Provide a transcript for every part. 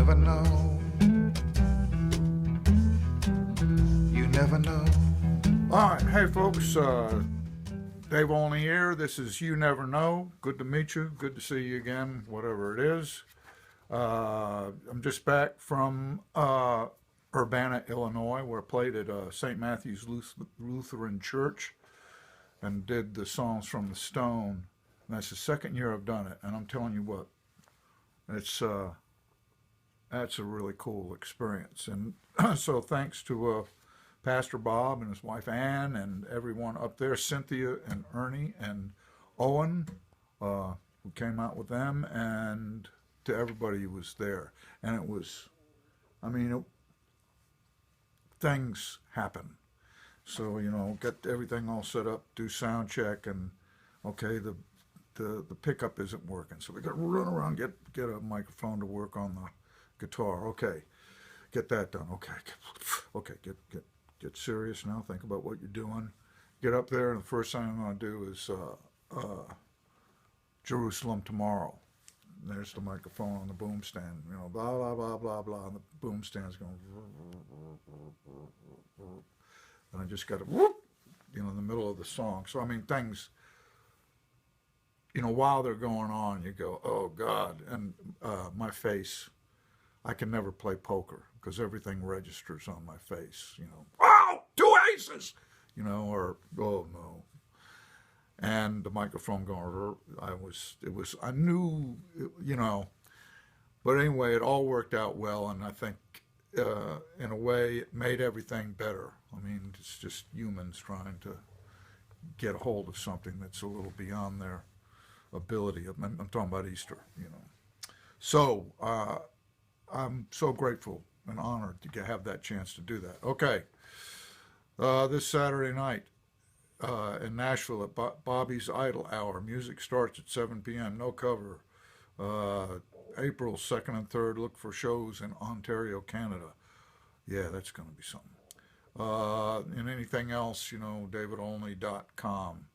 never know. You never know. All right, hey folks, Dave Olney here. This is You Never Know. Good to meet you. Good to see you again, whatever it is. I'm just back from Urbana, Illinois, where I played at St. Matthew's Lutheran Church and did the songs from the Stone. And that's the second year I've done it, and I'm telling you what, it's that's a really cool experience. And so thanks to Pastor Bob and his wife Ann and everyone up there, Cynthia and Ernie and Owen, who came out with them, and to everybody who was there. And it was, I mean, things happen. So, you know, get everything all set up, do sound check, and okay, the pickup isn't working. So we got to run around, get a microphone to work on the guitar. Okay, get that done. Okay, get serious now. Think about what you're doing. Get up there, and the first thing I'm going to do is Jerusalem Tomorrow. And there's the microphone on the boom stand. You know, blah, blah, blah, blah, blah, and the boom stand's going, and I just got to, you know, in the middle of the song. So, I mean, things, you know, while they're going on, you go, oh, God. And my face, I can never play poker because everything registers on my face, you know. Oh, 2 aces, you know, or, oh, no. And the microphone going, I knew, you know. But anyway, it all worked out well, and I think, in a way, it made everything better. I mean, it's just humans trying to get a hold of something that's a little beyond their ability. I'm talking about Easter, you know. So I'm so grateful and honored to have that chance to do that. Okay, this Saturday night in Nashville at Bobby's Idle Hour. Music starts at 7 p.m. No cover. April 2nd and 3rd. Look for shows in Ontario, Canada. Yeah, that's going to be something. And anything else, you know, davidolney.com.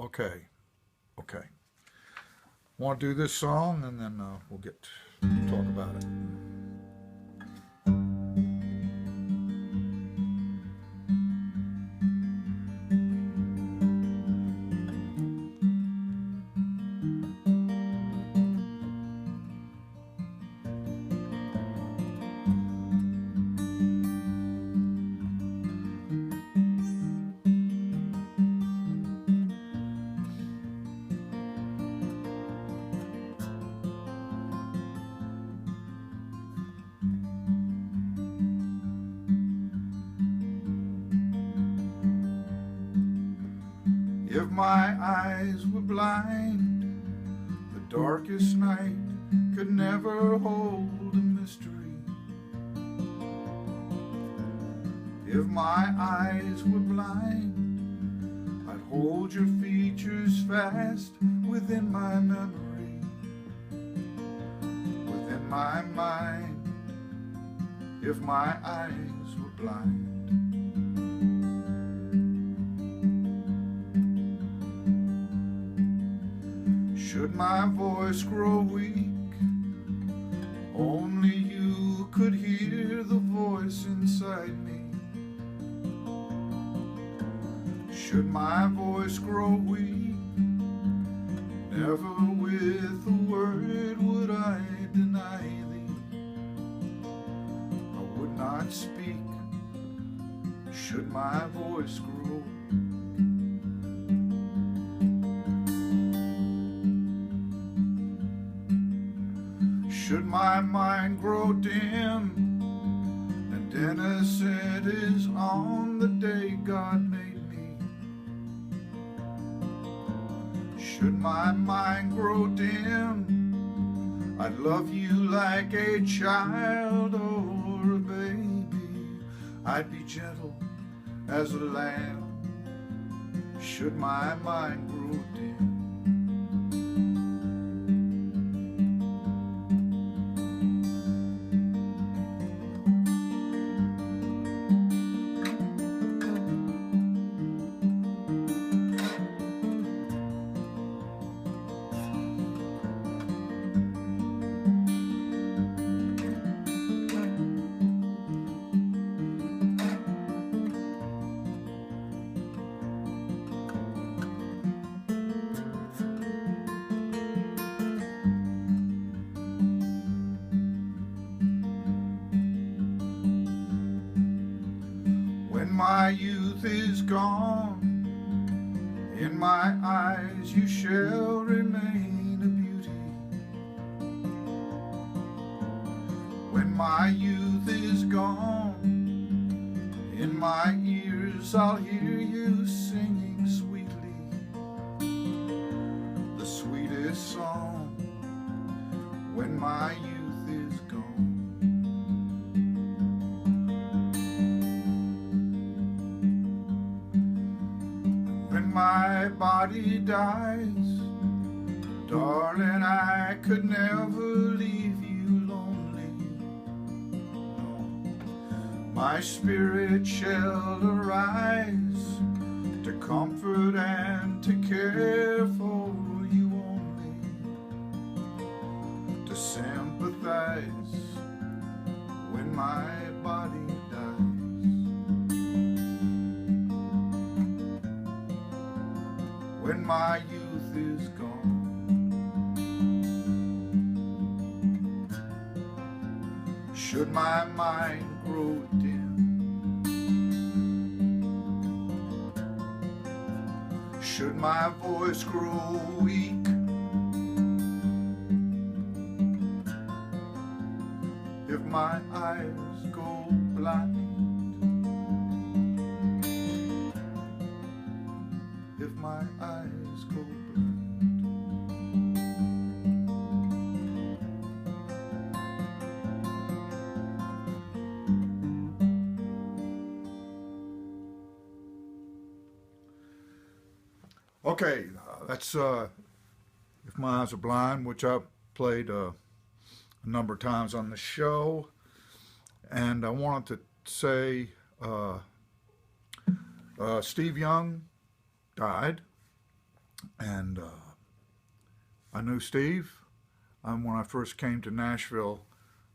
Okay. Want to do this song, and then we'll get to talk about it. If my eyes were blind, the darkest night could never hold a mystery. If my eyes were blind, I'd hold your features fast within my memory, within my mind. If my eyes were blind. Should my voice grow weak, only you could hear the voice inside me. Should my voice grow weak, never with a word would I deny thee. I would not speak, should my voice grow. Should my mind grow dim and innocent is on the day God made me. Should my mind grow dim, I'd love you like a child or a baby. I'd be gentle as a lamb. Should my mind grow dim. my youth is gone, in my eyes you shall remain a beauty. When my youth is gone, in my ears I'll hear you singing sweetly, the sweetest song, when my youth is gone. When my body dies, darling, I could never leave you lonely. No, my spirit shall arise to comfort and to care for you only, to sympathize when my body dies. When my youth is gone, should my mind grow dim, should my voice grow weak, if my eyes go blind, if my eyes go blind. Okay, that's If My Eyes Are Blind, which I've played a number of times on the show. And I wanted to say Steve Young died, and I knew Steve when I first came to Nashville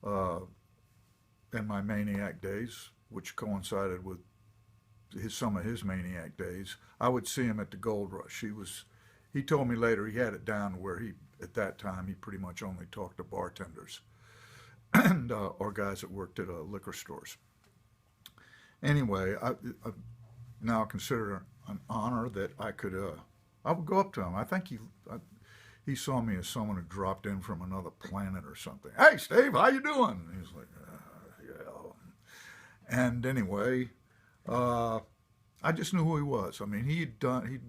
in my Maniac days, which coincided with some of his Maniac days. I would see him at the Gold Rush. He told me later he had it down where at that time he pretty much only talked to bartenders and or guys that worked at liquor stores. Anyway, I now consider it an honor that I would go up to him. I think he saw me as someone who dropped in from another planet or something. Hey, Steve, how you doing? And he's like, yeah. And anyway, I just knew who he was. I mean, he'd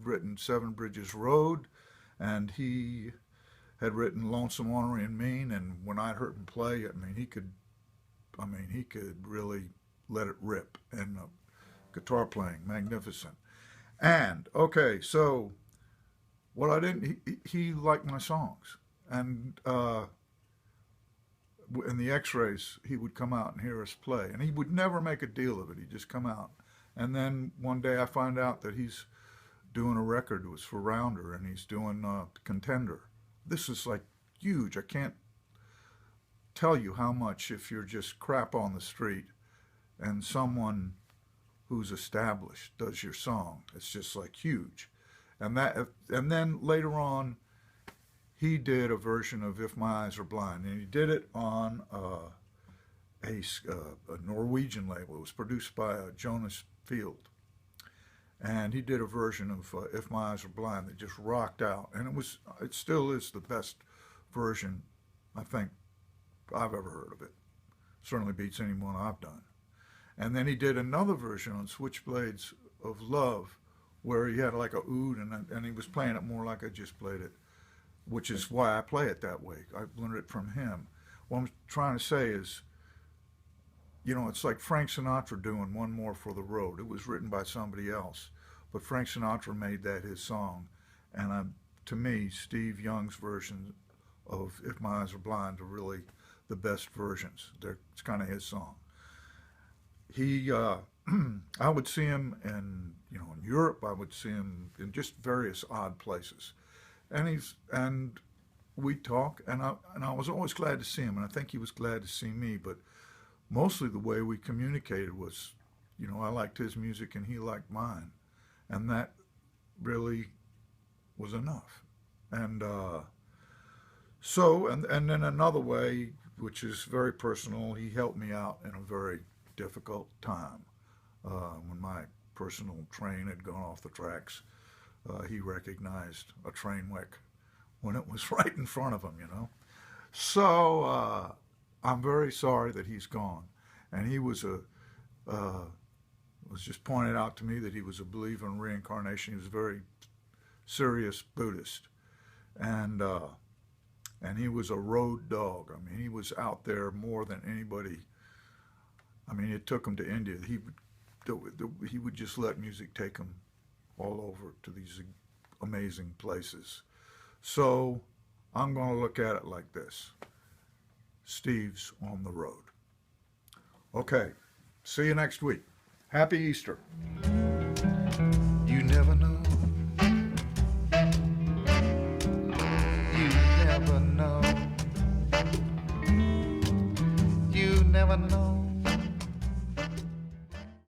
written Seven Bridges Road, and he had written Lonesome, Ornery, and Mean. And when I heard him play, he could really let it rip. And guitar playing, magnificent. And okay, so what I didn't, he liked my songs, and in the X-rays, he would come out and hear us play, and he would never make a deal of it. He'd just come out. And then one day I find out that he's doing a record that was for Rounder, and he's doing Contender. This is like huge. I can't tell you how much, if you're just crap on the street and someone who's established does your song, it's just like huge. And then later on, he did a version of If My Eyes Are Blind, and he did it on a Norwegian label. It was produced by Jonas Field, and he did a version of If My Eyes Are Blind that just rocked out, and it still is the best version I think I've ever heard of it. Certainly beats any one I've done. And then he did another version on Switchblades of Love, where he had like a oud, and he was playing it more like I just played it, which is why I play it that way. I learned it from him. What I'm trying to say is, it's like Frank Sinatra doing One More for the Road. It was written by somebody else, but Frank Sinatra made that his song. And to me, Steve Young's version of If My Eyes Are Blind are really the best versions. It's kind of his song. I would see him in Europe. I would see him in just various odd places, and we'd talk, and I was always glad to see him, and I think he was glad to see me. But mostly the way we communicated was, I liked his music and he liked mine, and that really was enough. And and then another way, which is very personal, he helped me out in a very difficult time. When my personal train had gone off the tracks, he recognized a train wreck when it was right in front of him, you know. So I'm very sorry that he's gone. And he was was just pointed out to me that he was a believer in reincarnation. He was a very serious Buddhist. And he was a road dog. I mean, he was out there more than anybody. I mean, it took him to India. He would just let music take him all over to these amazing places. So I'm going to look at it like this. Steve's on the road. Okay, see you next week. Happy Easter. You never know. You never know. You never know.